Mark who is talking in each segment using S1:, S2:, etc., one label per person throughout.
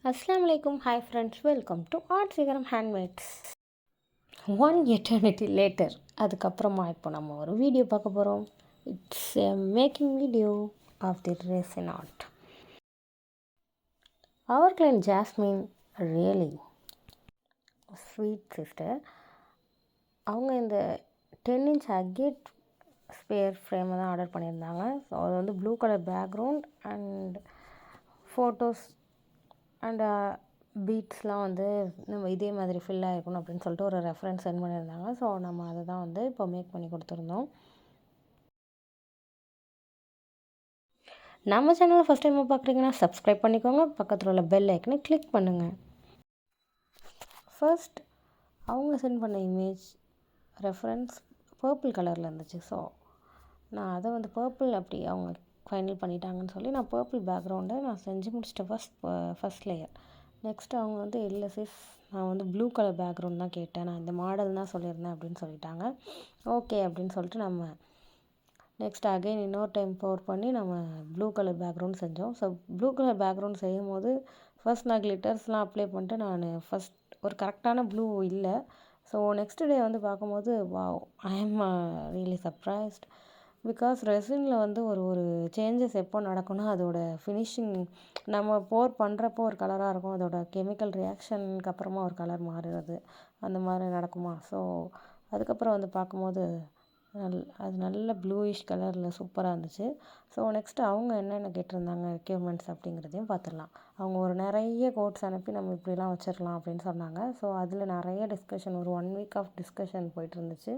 S1: Assalamu alaikum, hi friends, welcome to Art Sigaram Handmades. One eternity later, அதுக்கப்புறமா இப்போ நம்ம ஒரு வீடியோ பார்க்க போகிறோம். It's a making video of the resin art. Our client Jasmine, really sweet sister, அவங்க இந்த 10-inch agate spare ஃப்ரேமை தான் order பண்ணியிருந்தாங்க. ஸோ அது வந்து blue colour background and photos and பீட்ஸ்லாம் வந்து நம்ம இதே மாதிரி ஃபில் ஆகிருக்கணும் அப்படின்னு சொல்லிட்டு ஒரு ரெஃபரன்ஸ் சென்ட் பண்ணியிருந்தாங்க. ஸோ நம்ம அதை தான் வந்து இப்போ மேக் பண்ணி கொடுத்துருந்தோம். நம்ம சேனலை ஃபஸ்ட் டைம் பார்க்குறீங்கன்னா சப்ஸ்கிரைப் பண்ணிக்கோங்க, பக்கத்தில் உள்ள பெல் ஐக்கனை கிளிக் பண்ணுங்கள். ஃபர்ஸ்ட் அவங்க சென்ட் பண்ண இமேஜ் ரெஃபரன்ஸ் பர்பிள் கலரில் இருந்துச்சு. ஸோ நான் அதை வந்து பர்பிள் அப்படி அவங்க ஃபைனல் பண்ணிட்டாங்கன்னு சொல்லி நான் பர்பிள் பேக்ரவுண்டை நான் செஞ்சு முடிச்சிட்டேன் ஃபஸ்ட் லேயர். நெக்ஸ்ட் அவங்க வந்து இல்லை சிஸ், நான் வந்து ப்ளூ கலர் பேக்ரவுண்ட் தான் கேட்டேன், நான் இந்த மாடல் தான் சொல்லியிருந்தேன் அப்படின்னு சொல்லிட்டாங்க. ஓகே அப்படின்னு சொல்லிட்டு நம்ம நெக்ஸ்ட் அகைன் இன்னொரு டைம் பவர் பண்ணி நம்ம ப்ளூ கலர் பேக்ரவுண்ட் செஞ்சோம். ஸோ ப்ளூ கலர் பேக்ரவுண்ட் செய்யும் போது ஃபர்ஸ்ட் நான் கிளிட்டர்ஸ்லாம் அப்ளை பண்ணிட்டு நான் ஃபஸ்ட் ஒரு கரெக்டான ப்ளூ இல்லை. ஸோ நெக்ஸ்ட் டே வந்து பார்க்கும்போது wow, I am really surprised. Because ரெசினில் வந்து ஒரு சேஞ்சஸ் எப்போ நடக்கும்னா அதோட ஃபினிஷிங் நம்ம போர் பண்ணுறப்போ ஒரு கலராக இருக்கும், அதோட கெமிக்கல் ரியாக்ஷனுக்கு அப்புறமா ஒரு கலர் மாறுறது அந்த மாதிரி நடக்குமா. ஸோ அதுக்கப்புறம் வந்து பார்க்கும்போது அது நல்ல ப்ளூயிஷ் கலரில் சூப்பராக இருந்துச்சு. ஸோ நெக்ஸ்ட்டு அவங்க என்னென்ன கேட்டிருந்தாங்க ரெக்யூர்மெண்ட்ஸ் அப்படிங்கிறதையும் பார்த்துடலாம். அவங்க ஒரு நிறைய கோட்ஸ் அனுப்பி நம்ம இப்படிலாம் வச்சிடலாம் அப்படின்னு சொன்னாங்க. ஸோ அதில் நிறைய டிஸ்கஷன், ஒரு 1 வீக் ஆஃப் டிஸ்கஷன் போயிட்டு இருந்துச்சு.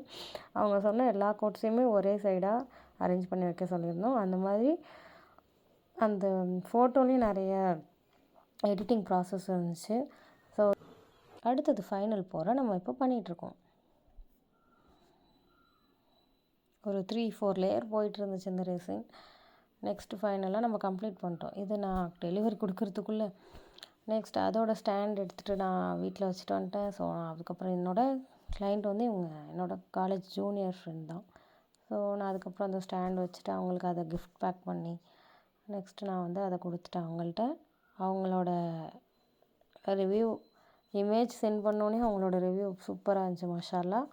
S1: அவங்க சொன்ன எல்லா கோட்ஸையுமே ஒரே சைடாக அரேஞ்ச் பண்ணி வைக்க சொல்லியிருந்தோம். அந்த மாதிரி அந்த ஃபோட்டோலேயும் நிறைய எடிட்டிங் ப்ராசஸ் இருந்துச்சு. ஸோ அடுத்தது ஃபைனல் போகிற நம்ம இப்போ பண்ணிகிட்ருக்கோம். ஒரு 3-4 லேயர் போயிட்டு இருந்துச்சு இந்த ரெசின். நெக்ஸ்ட்டு ஃபைனலாக நம்ம கம்ப்ளீட் பண்ணிட்டோம். இது நான் டெலிவரி கொடுக்குறதுக்குள்ளே நெக்ஸ்ட் அதோட ஸ்டாண்ட் எடுத்துகிட்டு நான் வீட்டில் வச்சுட்டு வந்துட்டேன். ஸோ அதுக்கப்புறம் என்னோடய கிளைண்ட் வந்து என்னோடய காலேஜ் ஜூனியர் ஃப்ரெண்ட் தான். ஸோ நான் அதுக்கப்புறம் அந்த ஸ்டாண்ட் வச்சுட்டு அவங்களுக்கு அதை கிஃப்ட் பேக் பண்ணி நெக்ஸ்ட்டு நான் வந்து அதை கொடுத்துட்டேன் அவங்கள்ட்ட. அவங்களோட ரிவ்யூ இமேஜ் சென்ட் பண்ணோன்னே அவங்களோட ரிவ்யூ சூப்பராக இருந்துச்சு, மாஷாஅல்லாஹ்.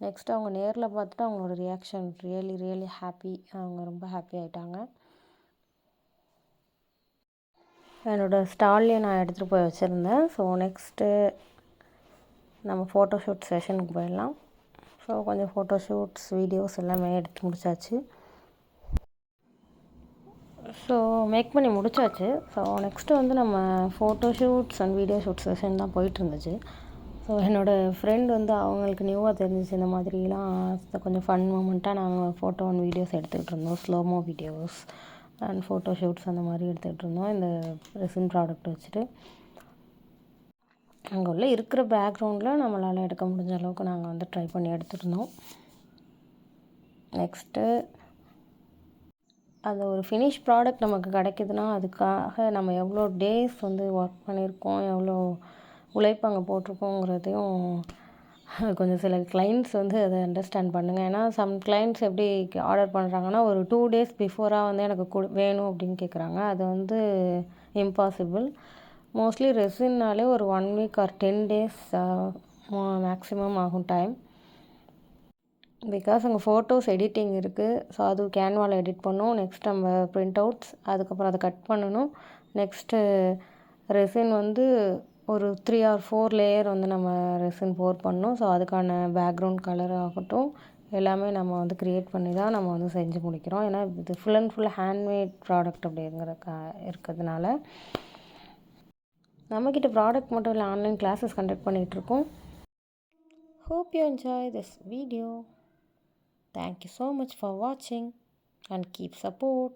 S1: நெக்ஸ்ட் அவங்க நேரில் பார்த்துட்டு அவங்களோட ரியாக்ஷன் ரியலி ஹாப்பி, அவங்க ரொம்ப ஹாப்பி ஆகிட்டாங்க. என்னோடய ஸ்டால்லையும் நான் எடுத்துகிட்டு போய் வச்சுருந்தேன். ஸோ நெக்ஸ்ட்டு நம்ம ஃபோட்டோஷூட் செஷனுக்கு போயிடலாம். ஸோ கொஞ்சம் ஃபோட்டோஷூட்ஸ் வீடியோஸ் எல்லாமே எடுத்து முடிச்சாச்சு. ஸோ மேக் பண்ணி முடிச்சாச்சு. ஸோ நெக்ஸ்ட்டு வந்து நம்ம photoshoots and video shoot session தான் போயிட்டுருந்துச்சு. ஸோ என்னோடய ஃப்ரெண்ட் வந்து அவங்களுக்கு நியூவாக தெரிஞ்சிச்சு இந்த மாதிரிலாம் கொஞ்சம் ஃபன் மூமெண்ட்டாக நாங்கள் ஃபோட்டோ அண்ட் வீடியோஸ் எடுத்துக்கிட்டு இருந்தோம், slo-mo videos and photo shoots அந்த மாதிரி எடுத்துக்கிட்டு இருந்தோம் இந்த ரெசின் ப்ராடக்ட் வச்சுட்டு. அங்கே உள்ள இருக்கிற பேக்ரவுண்டில் நம்மளால் எடுக்க முடிஞ்ச அளவுக்கு நாங்கள் வந்து ட்ரை பண்ணி எடுத்துருந்தோம். நெக்ஸ்ட்டு அந்த ஒரு ஃபினிஷ் ப்ராடக்ட் நமக்கு கிடைக்குதுன்னா அதுக்காக நம்ம எவ்வளோ டேஸ் வந்து ஒர்க் பண்ணியிருக்கோம், எவ்வளோ உழைப்பு அங்கே போட்டிருக்கோங்கிறதையும் கொஞ்சம் சில கிளைண்ட்ஸ் வந்து அதை அண்டர்ஸ்டாண்ட் பண்ணுங்கள். ஏன்னா சம் கிளைண்ட்ஸ் எப்படி ஆர்டர் பண்ணுறாங்கன்னா ஒரு 2 days பிஃபோராக வந்து எனக்கு வேணும் அப்படின்னு கேட்குறாங்க. அது வந்து இம்பாசிபிள். மோஸ்ட்லி ரெசின்னாலே ஒரு 1 week ஆர் 10 days மேக்ஸிமம் ஆகும் டைம். பிகாஸ் அங்கே ஃபோட்டோஸ் எடிட்டிங் இருக்குது. ஸோ அது கேன்வாவில் எடிட் பண்ணணும். நெக்ஸ்ட் நம்ம ப்ரிண்ட் அவுட்ஸ், அதுக்கப்புறம் அதை கட் பண்ணணும். நெக்ஸ்ட்டு ரெசின் வந்து ஒரு 3 or 4 லேயர் வந்து நம்ம ரெசின் போர் பண்ணணும். ஸோ அதுக்கான பேக்ரவுண்ட் கலர் ஆகட்டும் எல்லாமே நம்ம வந்து க்ரியேட் பண்ணி தான் நம்ம வந்து செஞ்சு முடிக்கிறோம். ஏன்னா இது full and full handmade product அப்படிங்கிற இருக்கிறதுனால நம்மக்கிட்ட ப்ராடக்ட் மட்டும் இல்லை, ஆன்லைன் கிளாஸஸ் கண்டக்ட் பண்ணிகிட்ருக்கோம். Hope you enjoy this video. Thank you so much for watching and keep support.